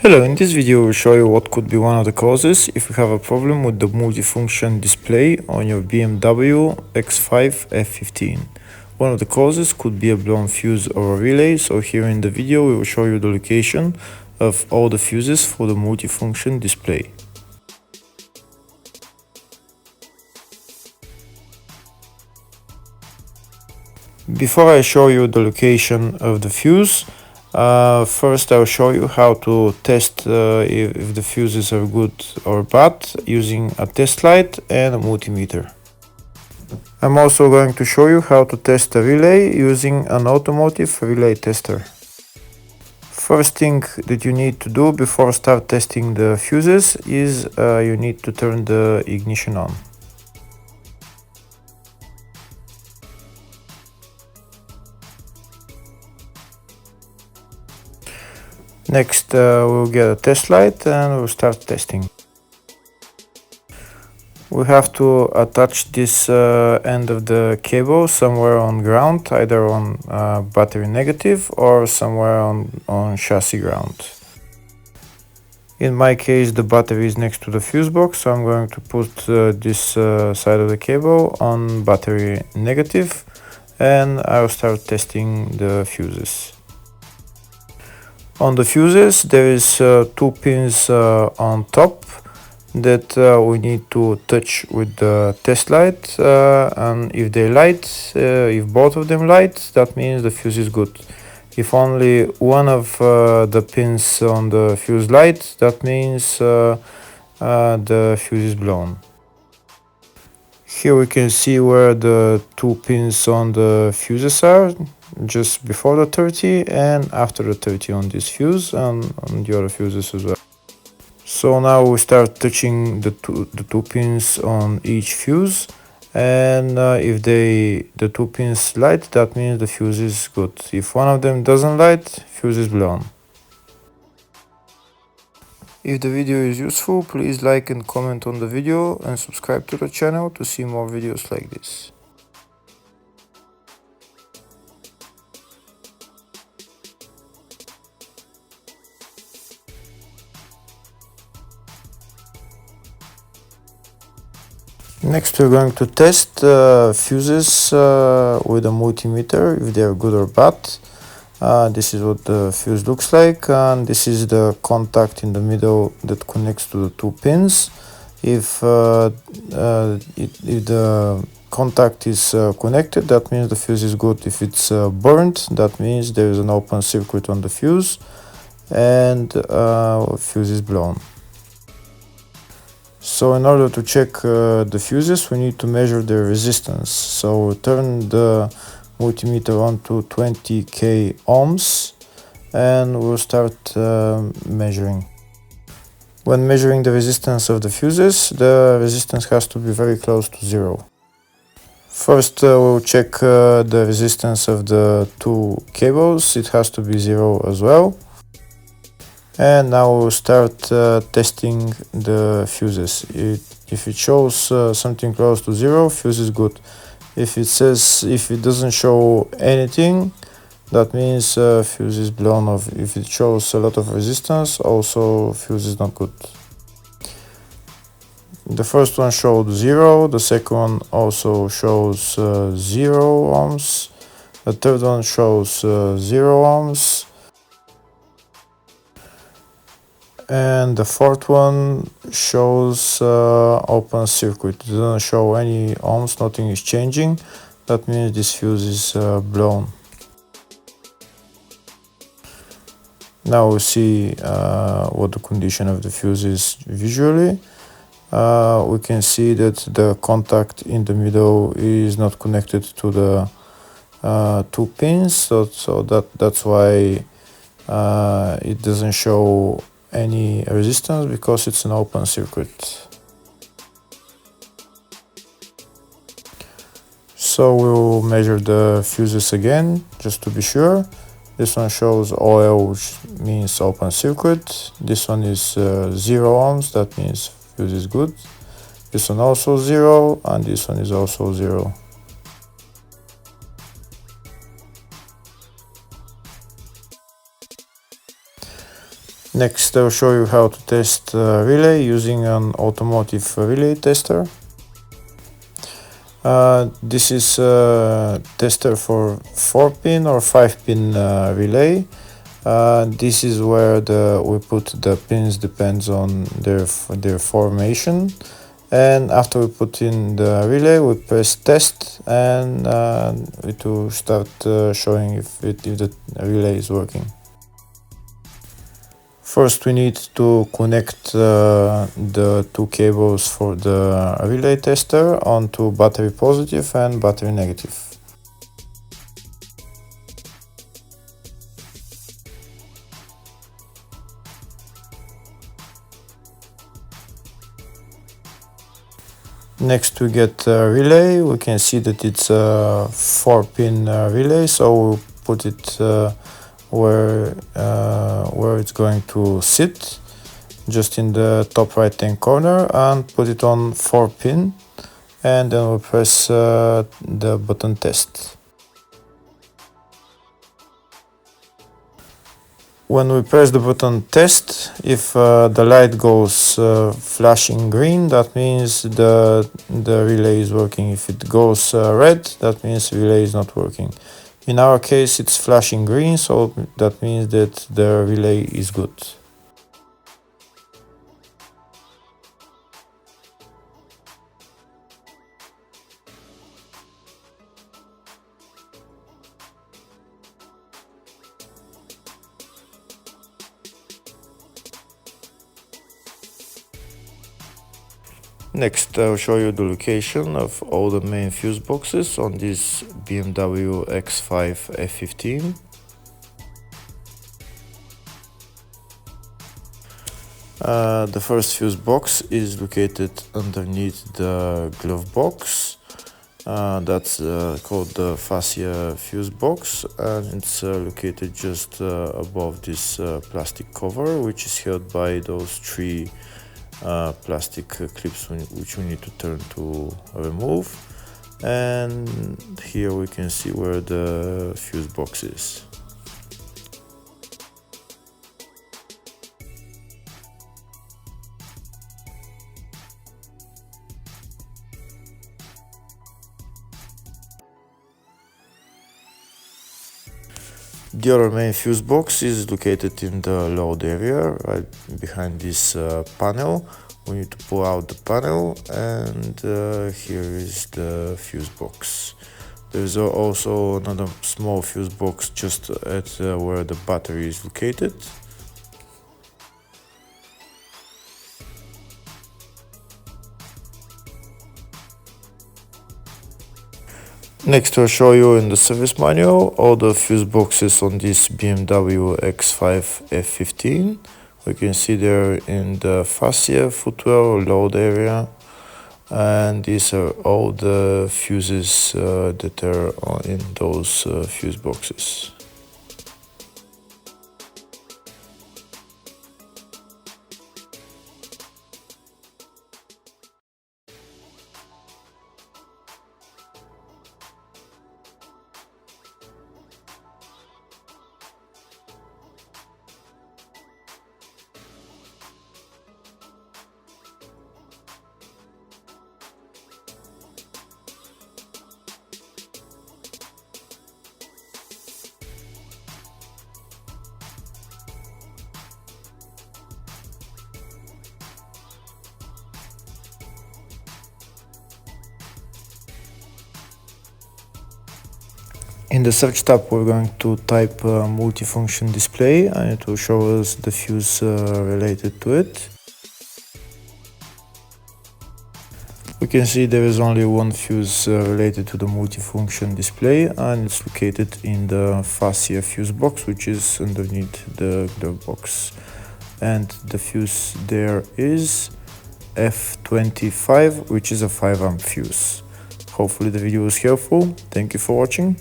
Hello, in this video we'll show you what could be one of the causes if you have a problem with the multifunction display on your BMW X5 F15. One of the causes could be a blown fuse or a relay, so here in the video we will show you the location of all the fuses for the multifunction display. Before I show you the location of the fuse, first I'll show you how to test if the fuses are good or bad using a test light and a multimeter. I'm also going to show you how to test a relay using an automotive relay tester. First thing that you need to do before start testing the fuses is you need to turn the ignition on. Next we'll get a test light and we'll start testing. We have to attach this end of the cable somewhere on ground, either on battery negative or somewhere on chassis ground. In my case the battery is next to the fuse box, so I'm going to put this side of the cable on battery negative and I'll start testing the fuses. On the fuses there is two pins on top that we need to touch with the test light, and if they light, if both of them light, that means the fuse is good. If only one of the pins on the fuse light, that means the fuse is blown. Here we can see where the two pins on the fuses are, just before the 30 and after the 30 on this fuse and on the other fuses as well. So now we start touching the two pins on each fuse, and if the two pins light, that means the fuse is good. If one of them doesn't light, fuse is blown. If the video is useful, please like and comment on the video and subscribe to the channel to see more videos like this. Next we're going to test fuses with a multimeter, if they are good or bad. This is what the fuse looks like, and this is the contact in the middle that connects to the two pins. If the contact is connected, that means the fuse is good. If it's burnt, that means there is an open circuit on the fuse and fuse is blown. So in order to check the fuses, we need to measure their resistance. So turn the multimeter on to 20k ohms and we'll start measuring. When measuring the resistance of the fuses, the resistance has to be very close to zero. First we'll check the resistance of the two cables. It has to be zero as well. And now we'll start testing the fuses. If it shows something close to zero, fuse is good. If it doesn't show anything, that means fuse is blown off. If it shows a lot of resistance, also fuse is not good. The first one showed 0, the second one also shows 0 ohms, the third one shows 0 ohms, and the fourth one shows open circuit. It doesn't show any ohms, nothing is changing. That means this fuse is blown. Now we see what the condition of the fuse is visually. We can see that the contact in the middle is not connected to the two pins, so that's why it doesn't show any resistance, because it's an open circuit. So we'll measure the fuses again just to be sure. This one shows OL, which means open circuit. This one is 0 ohms, that means fuse is good. This one also 0, and this one is also 0. Next, I'll show you how to test relay using an automotive relay tester. This is a tester for 4-pin or 5-pin relay. This is where we put the pins, depends on their formation. And after we put in the relay, we press test, and it will start showing if the relay is working. First, we need to connect the two cables for the relay tester onto battery positive and battery negative. Next, we get a relay. We can see that it's a 4-pin relay, so we'll put it where it's going to sit, just in the top right hand corner, and put it on 4-pin, and then we'll press the button test. When we press the button test, if the light goes flashing green, that means the relay is working. If it goes red, that means the relay is not working. In our case, it's flashing green, so that means that the relay is good. Next, I'll show you the location of all the main fuse boxes on this BMW X5 F15. The first fuse box is located underneath the glove box. That's called the fascia fuse box, and it's located just above this plastic cover, which is held by those three plastic clips which we need to turn to remove. And here we can see where the fuse box is. The other main fuse box is located in the load area, right behind this panel. We need to pull out the panel, and here is the fuse box. There's also another small fuse box just at where the battery is located. Next, I'll show you in the service manual all the fuse boxes on this BMW X5 F15. We can see there in the fascia, footwell, load area, and these are all the fuses that are in those fuse boxes. In the search tab, we're going to type multifunction display, and it will show us the fuse related to it. We can see there is only one fuse related to the multifunction display, and it's located in the fascia fuse box, which is underneath the glove box. And the fuse there is F25, which is a 5 amp fuse. Hopefully the video was helpful. Thank you for watching.